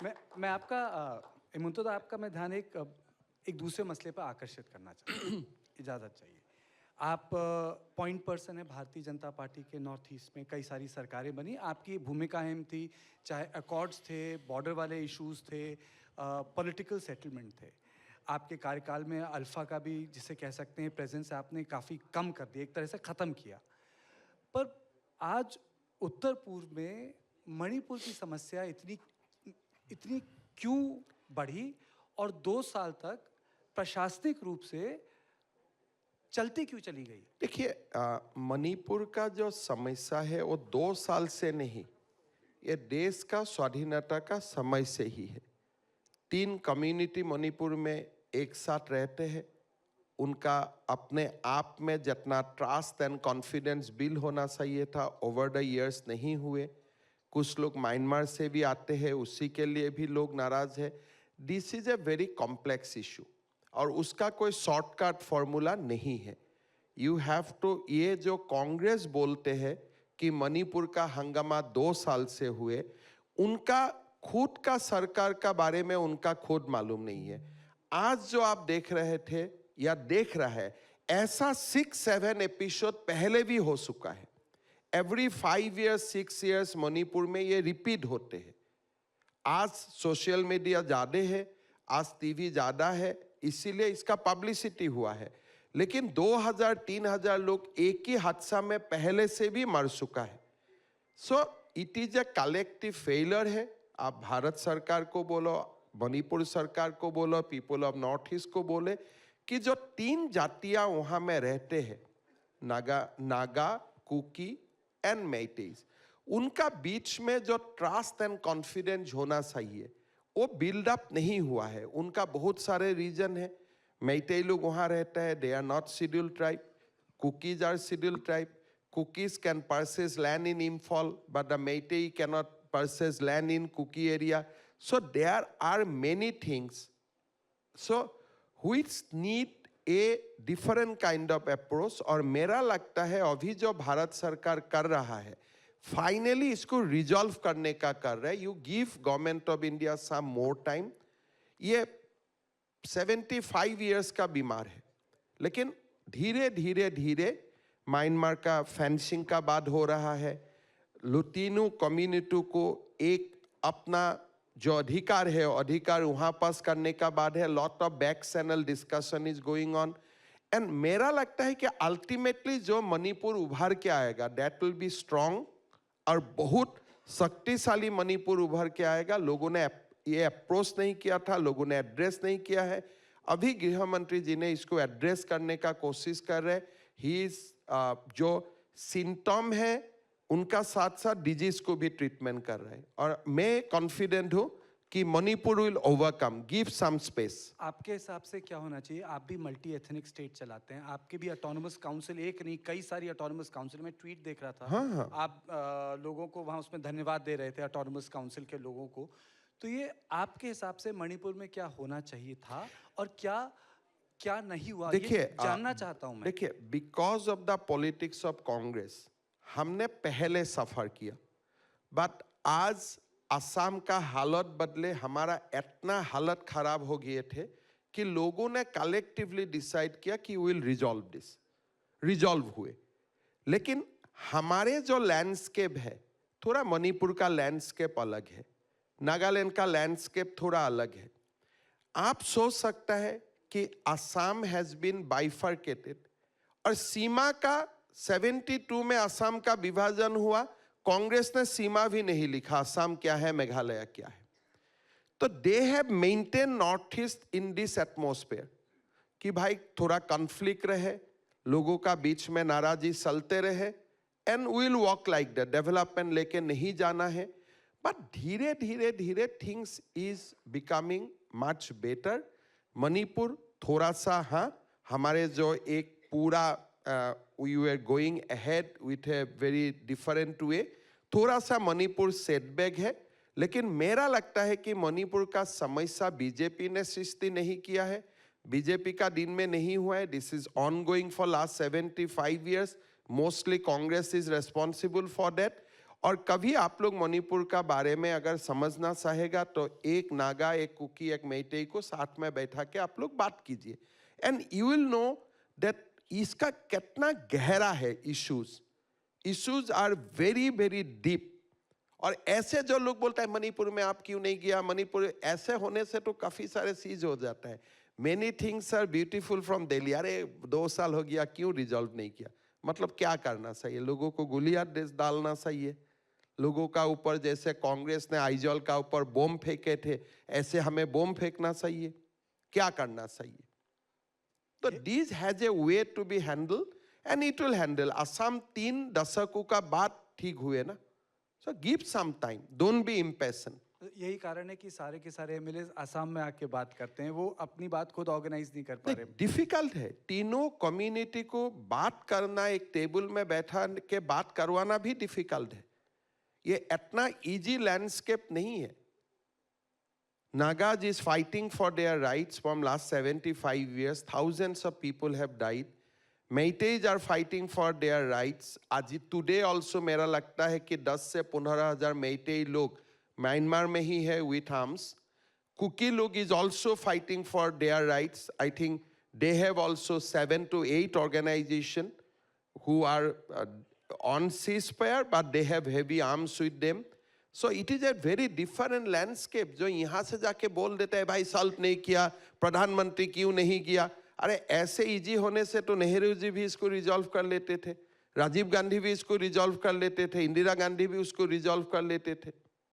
मैं आपका मुंतज़ा आपका मैं ध्यान एक दूसरे मसले पर आकर्षित करना चाहता हूँ। इजाज़त चाहिए। आप पॉइंट पर्सन हैं भारतीय जनता पार्टी के नॉर्थ ईस्ट में, कई सारी सरकारें बनी, आपकी भूमिका अहम थी, चाहे अकॉर्ड्स थे, बॉर्डर वाले इश्यूज़ थे, पॉलिटिकल सेटलमेंट थे। आपके कार्यकाल में अल्फ़ा का भी जिसे कह सकते हैं प्रेजेंस आपने काफ़ी कम कर दिया, एक तरह से ख़त्म किया। पर आज उत्तर पूर्व में मणिपुर की समस्या इतनी इतनी क्यों बढ़ी और 2 साल तक प्रशासनिक रूप से चलती क्यों चली गई? देखिए, मणिपुर का जो समस्या है वो 2 साल से नहीं, ये देश का स्वाधीनता का समय से ही है। 3 कम्युनिटी मणिपुर में एक साथ रहते हैं। उनका अपने आप में जितना ट्रस्ट एंड कॉन्फिडेंस बिल्ड होना चाहिए था, ओवर द इयर्स नहीं हुए। कुछ लोग म्यांमार से भी आते हैं, उसी के लिए भी लोग नाराज है। This is a very complex issue और उसका कोई शॉर्टकट फॉर्मूला नहीं है। यू हैव टू, ये जो कांग्रेस बोलते हैं कि मणिपुर का हंगामा 2 साल से हुए, उनका खुद का सरकार का बारे में उनका खुद मालूम नहीं है। आज जो आप देख रहे थे या देख रहा है, ऐसा 6-7 एपिसोड पहले भी हो चुका है। एवरी 5 years 6 years मणिपुर में ये रिपीट होते हैं। आज सोशल मीडिया ज़्यादा है, आज टीवी ज़्यादा है, इसीलिए इसका पब्लिसिटी हुआ है। लेकिन 2000-3000 लोग एक ही हादसा में पहले से भी मर चुका है। So it is a collective failure है। आप भारत सरकार को बोलो, मणिपुर सरकार को बोलो, पीपल ऑफ नॉर्थ ईस्ट को बोले कि जो 3 जातियां वहां में रहते हैं, नागा, कुकी एंड मेइतेइज, उनका बीच में जो ट्रस्ट एंड कॉन्फिडेंस होना चाहिए वो बिल्डअप नहीं हुआ है। उनका बहुत सारे रीजन है। मेइतेई लोग वहाँ रहते हैं, they are not scheduled tribe. Kukis are scheduled tribe. Kukis can purchase land in Imphal, but the Meitei cannot purchase land in Kuki area. So there are many things, so which need a different kind of approach. और मेरा लगता है अभी जो भारत सरकार कर रहा है, फाइनली इसको रिजॉल्व करने का कर रहा है। You give government of India some more time. ये 75 years का बीमार है, लेकिन धीरे धीरे धीरे म्यांमार का फेंसिंग का बात हो रहा है। लुतीनू कम्युनिटी को एक अपना जो अधिकार है, अधिकार वहाँ पास करने का बाद है। Lot of back channel discussion is going on and मेरा लगता है कि अल्टीमेटली जो मणिपुर उभर के आएगा, दैट विल बी स्ट्रॉन्ग और बहुत शक्तिशाली मणिपुर उभर के आएगा। लोगों ने ये अप्रोच नहीं किया था, लोगों ने एड्रेस नहीं किया है। अभी गृह मंत्री जी ने इसको एड्रेस करने का कोशिश कर रहे हैं। ही इज जो सिम्टम है उनका साथ साथ डिजीज को भी ट्रीटमेंट कर रहे हैं और मैं कॉन्फिडेंट हूं कि Manipur will overcome. Give some space. आपके हिसाब से क्या होना चाहिए? आप भी मल्टी एथनिक स्टेट चलाते हैं, आपके भी ऑटोनोमस काउंसिल, एक नहीं कई सारी ऑटोनोमस काउंसिल, में ट्वीट देख रहा था। हाँ। आप लोगों को वहाँ उसमें धन्यवाद दे रहे थे ऑटोनोमस काउंसिल के लोगों को। तो ये आपके हिसाब से मणिपुर में क्या होना चाहिए था और क्या क्या नहीं हुआ, देखिए, ये जानना चाहता हूं मैं। देखिए, because of the politics of Congress हमने पहले सफर किया, बट आज असम का हालत बदले हमारा इतना हालत खराब हो गए थे कि लोगों ने कलेक्टिवली डिसाइड किया कि विल रिजॉल्व दिस। रिजॉल्व हुए, लेकिन हमारे जो लैंडस्केप है, थोड़ा मणिपुर का लैंडस्केप अलग है, नागालैंड का लैंडस्केप थोड़ा अलग है। आप सोच सकता है कि असम हैज बीन बाइफर्केटेड और सीमा का 72 में असम का विभाजन हुआ, कांग्रेस ने सीमा भी नहीं लिखा, असम क्या है, मेघालय क्या है। तो they have maintain north east in this atmosphere कि भाई थोड़ा कॉन्फ्लिक्ट रहे, लोगों का बीच में नाराजी चलते रहे and will walk like the development लेके नहीं जाना है। बट धीरे धीरे धीरे things is becoming much better. Manipur थोड़ा सा, हाँ, हमारे जो एक पूरा we are going ahead with a very different way, थोड़ा सा मणिपुर सेटबैक है। लेकिन मेरा लगता है कि मणिपुर का समस्या बीजेपी ने सृष्टि नहीं किया है, बीजेपी का दिन में नहीं हुआ है। This is on going for last 75 years। Mostly Congress is responsible for that. और कभी आप लोग मणिपुर का बारे में अगर समझना चाहेगा तो एक नागा, एक कुकी, एक मैतेई को साथ में बैठा के आप लोग बात कीजिए, and you will know that इसका कितना गहरा है issues are very very deep. और ऐसे जो लोग बोलते हैं मणिपुर में आप क्यों नहीं गया, मणिपुर, ऐसे होने से तो काफी सारे चीज हो जाता है। Many things are beautiful from Delhi, अरे 2 साल हो गया क्यों रिजॉल्व नहीं किया, मतलब क्या करना चाहिए, लोगों को गोलियां डालना चाहिए, लोगों का ऊपर जैसे कांग्रेस ने आइजॉल का ऊपर बम फेंके थे ऐसे हमें बम फेंकना चाहिए, क्या करना चाहिए? तो this has a way to be handle and it will handle. Assam 3 दशकों का बाद ठीक हुए ना, so give some time, don't be impatient. यही कारण है कि सारे के सारे एमएलए असम में आके बात करते हैं, वो अपनी बात खुद ऑर्गेनाइज नहीं कर पा रहे। डिफिकल्ट है, तीनों कम्युनिटी को बात करना, एक टेबल में बैठा के बात करवाना भी डिफिकल्ट है, ये इतना इजी लैंडस्केप नहीं है। Nagas is fighting for their rights from last 75 years. Thousands of people have died. Meiteis are fighting for their rights. आज today also मेरा लगता है कि 10 से 15,000 मेइतेई लोग म्यांमार में ही है with arms. Kuki लोग is also fighting for their rights. I think they have also 7 to 8 organizations who are on ceasefire, but they have heavy arms with them. So it is a very different landscape. जो यहाँ से जाके बोल देता है भाई solve नहीं किया, प्रधानमंत्री क्यों नहीं किया, अरे ऐसे इजी होने से तो नेहरू जी भी इसको रिजॉल्व कर लेते थे, राजीव गांधी भी इसको रिजॉल्व कर लेते थे, इंदिरा गांधी भी उसको रिजॉल्व कर लेते थे।